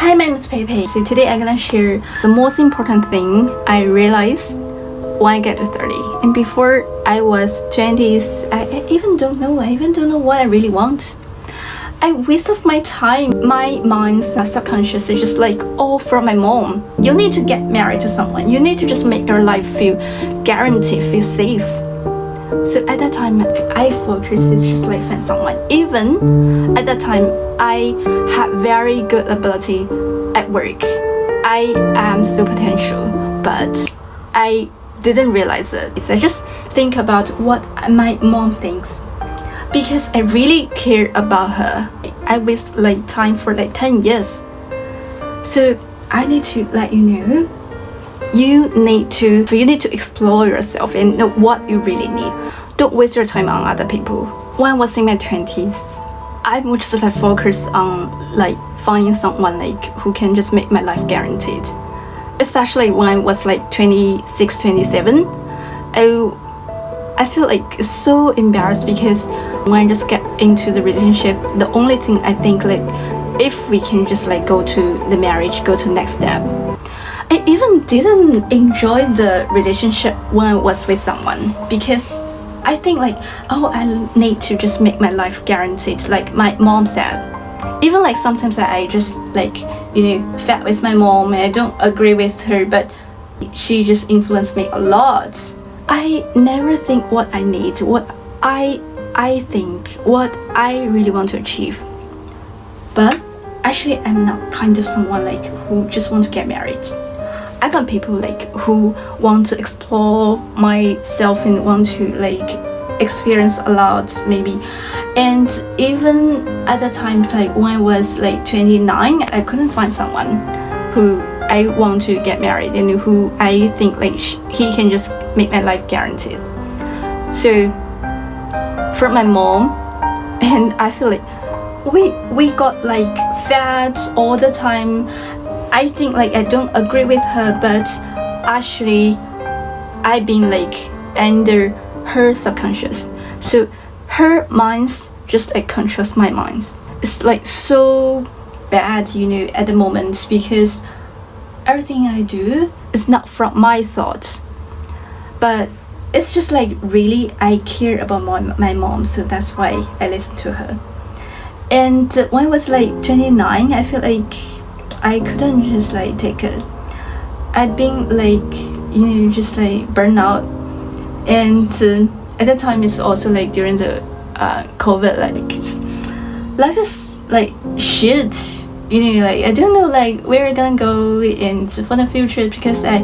Hi, my name is Peipei. So today I'm gonna share the most important thing I realized when I get to 30. And before I was 20s, I even don't know what I really want. I waste of my time. My mind's subconscious is just like all from my mom. You need to get married to someone. You need to just make your life feel guaranteed, feel safe. So at that time, I focused is just like find someone. Even at that time, I had very good ability at work. I am so potential, but I didn't realize it. I just think about what my mom thinks because I really care about her. I waste like time for like 10 years. So I need to let you know. You need to explore yourself and know what you really need. Don't waste your time on other people. When I was in my 20s, I would just like focus on like finding someone like who can just make my life guaranteed. Especially when I was like 26, 27, I feel like so embarrassed because when I just get into the relationship, the only thing I think like if we can just like go to the marriage, go to the next step. I even didn't enjoy the relationship when I was with someone because I think like, oh, I need to just make my life guaranteed, like my mom said. Even like sometimes I just like, fight with my mom and I don't agree with her, but she just influenced me a lot. I never think what I need, what I think, what I really want to achieve. But actually I'm not kind of someone like who just want to get married. I want people like who want to explore myself and want to like experience a lot maybe. And even at the time like when I was like 29, I couldn't find someone who I want to get married and who I think like he can just make my life guaranteed. So from my mom, and I feel like we got like fed all the time. I think like I don't agree with her, but actually I've been like under her subconscious. So her minds just like controls my minds. It's like so bad, at the moment because everything I do is not from my thoughts. But it's just like really I care about my mom, so that's why I listen to her. And when I was like 29, I feel like I couldn't just like take it. I've been like, just like burnout. And at that time, it's also like during the COVID, like life is like shit. Like I don't know like where I'm gonna go into for the future because I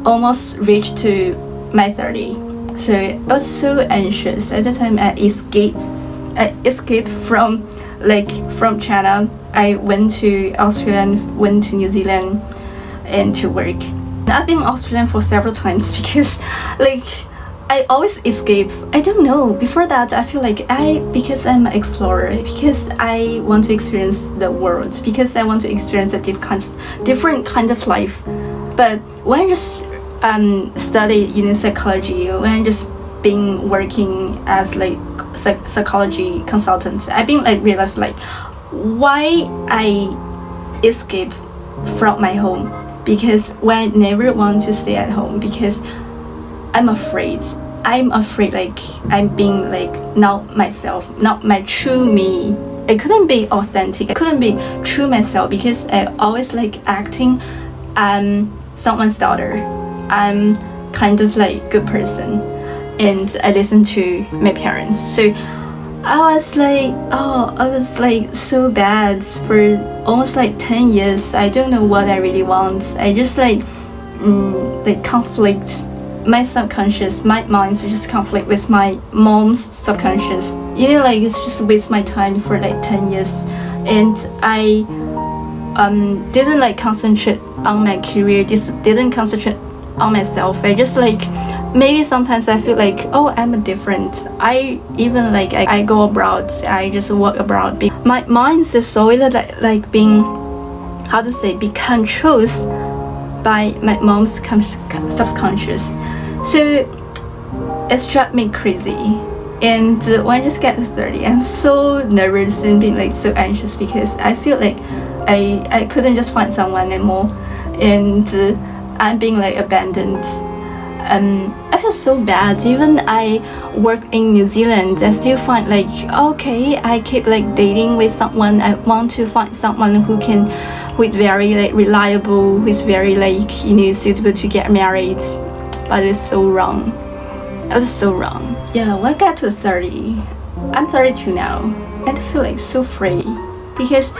almost reached to my 30. So I was so anxious. At the time, I escaped from China. I went to Australia, went to New Zealand, and to work. I've been in Australia for several times because, like, I always escape. I don't know. Before that, I feel like because I'm an explorer, because I want to experience the world, because I want to experience a different kind of life. But when I just study, psychology, when I just been working as like psychology consultant, I've been like realized like why I escape from my home, because when I never want to stay at home because I'm afraid like I'm being like not myself, not my true me. I couldn't be authentic, I couldn't be true myself because I always like acting someone's daughter. I'm kind of like good person and I listen to my parents. So I was like so bad for almost like 10 years. I don't know what I really want. I just like conflict. My subconscious, my mind just conflict with my mom's subconscious. Like it's just waste my time for like 10 years. And I didn't like concentrate on my career, didn't concentrate on myself. I just like maybe sometimes I feel like, oh, I'm different. I even like I go abroad, I just walk abroad. My mind is always like being, be controlled by my mom's subconscious. So it's drives me crazy. And when I just get to 30, I'm so nervous and being like so anxious because I feel like I couldn't just find someone anymore, and I'm being like abandoned. I feel so bad. Even I work in New Zealand, I still find like, okay, I keep like dating with someone. I want to find someone who is very like reliable, who is very like, suitable to get married. But it's so wrong. It was so wrong. Yeah, when I got to 30, I'm 32 now, and I feel like so free, because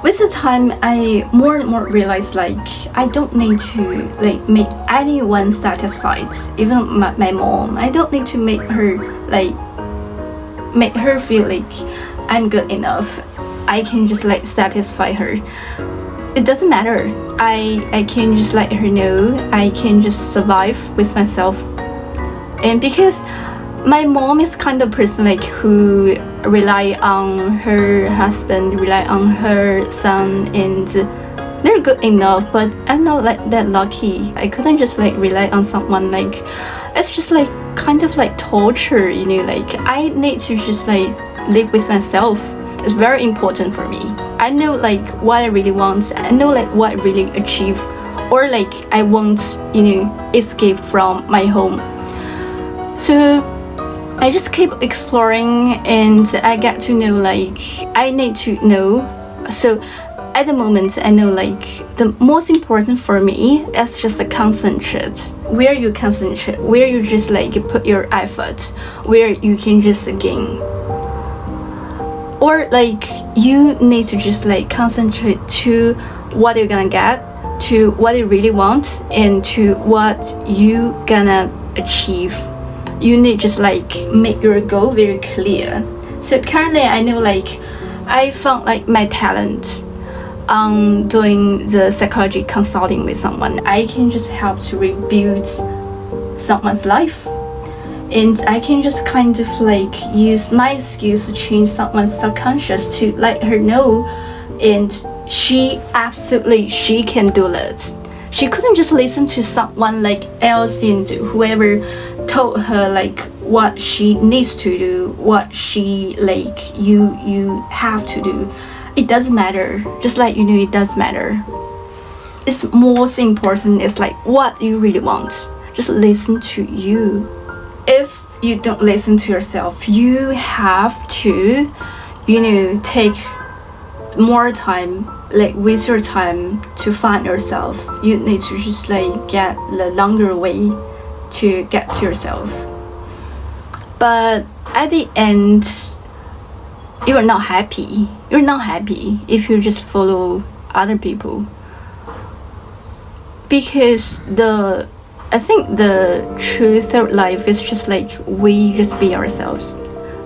with the time I more and more realized like I don't need to like make anyone satisfied, even my mom. I don't need to make her feel like I'm good enough. I can just like satisfy her. It doesn't matter. I can just let her know I can just survive with myself. And because my mom is kind of person like who rely on her husband, rely on her son, and they're good enough, but I'm not like that lucky. I couldn't just like rely on someone. Like it's just like kind of like torture, like I need to just like live with myself. It's very important for me. I know like what I really want. I know like what I really achieve, or like I won't escape from my home. So I just keep exploring, and I get to know like I need to know. So at the moment I know like the most important for me is just to concentrate. Where you concentrate, where you just like you put your effort, where you can just gain. Or like you need to just like concentrate to what you're gonna get, to what you really want, and to what you gonna achieve. You need just like make your goal very clear. So currently I know like I found like my talent on doing the psychology consulting with someone. I can just help to rebuild someone's life, and I can just kind of like use my skills to change someone's subconscious, to let her know, and she can do that. She couldn't just listen to someone like else and whoever told her like what she needs to do, what she like you have to do. It doesn't matter. Just like it does matter. It's most important is like what you really want. Just listen to you. If you don't listen to yourself, you have to take more time, like waste your time to find yourself. You need to just like get the longer way to get to yourself. But at the end, you're not happy. You're not happy if you just follow other people. Because I think the true third life is just like we just be ourselves.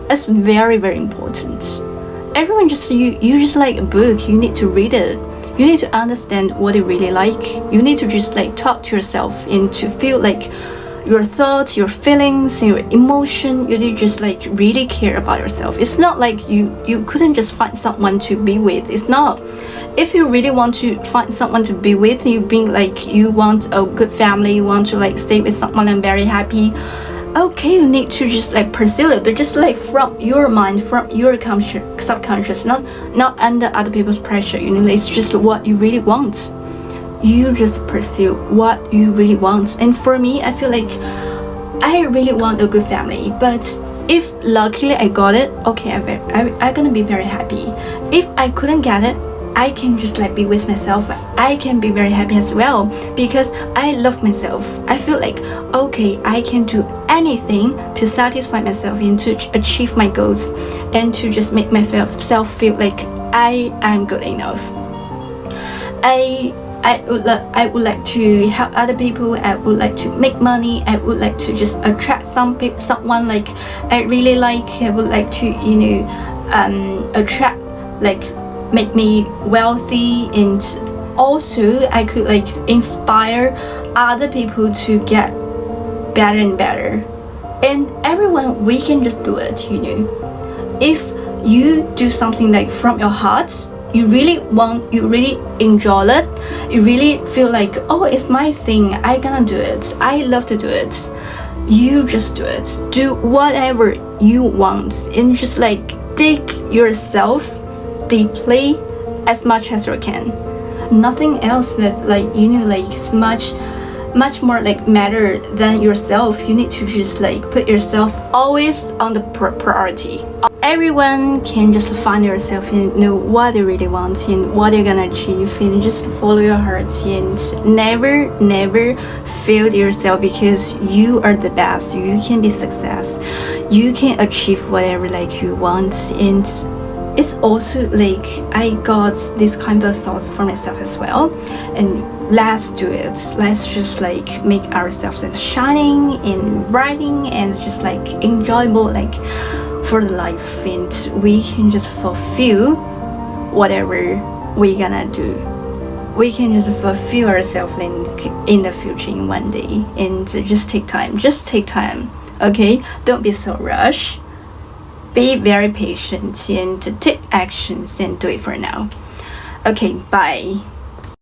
That's very, very important. Everyone just you just like a book. You need to read it. You need to understand what you really like. You need to just like talk to yourself and to feel like your thoughts, your feelings, your emotion. You need to just like really care about yourself. It's not like you couldn't just find someone to be with. It's not. If you really want to find someone to be with, you being like you want a good family, you want to like stay with someone and very happy. Okay, you need to just like pursue it, but just like from your mind, from your subconscious, not under other people's pressure. It's just what you really want. You just pursue what you really want. And for me, I feel like I really want a good family, but if luckily I got it, okay, I'm gonna be very happy. If I couldn't get it, I can just like be with myself. I can be very happy as well, because I love myself. I feel like, okay, I can do anything to satisfy myself and to achieve my goals, and to just make myself feel like I am good enough. I would like to help other people. I would like to make money. I would like to just attract someone like I really like. I would like to attract like make me wealthy, and also I could like inspire other people to get better and better. And everyone, we can just do it. If you do something like from your heart, you really enjoy it, you really feel like, oh, it's my thing, I gonna do it, I love to do it, you just do it. Do whatever you want, and just like dig yourself deeply as much as you can. Nothing else that like like is much more like matter than yourself. You need to just like put yourself always on the priority. Everyone can just find yourself and know what they really want and what you're gonna achieve, and just follow your heart and never fail yourself, because you are the best. You can be success, you can achieve whatever like you want. And it's also like I got this kind of thoughts for myself as well. And let's do it. Let's just like make ourselves like shining and brightening and just like enjoyable like for the life, and we can just fulfill whatever we're gonna do. We can just fulfill ourselves in the future in one day. And just take time, okay? Don't be so rushed. Be very patient and take actions and do it for now. Okay, bye.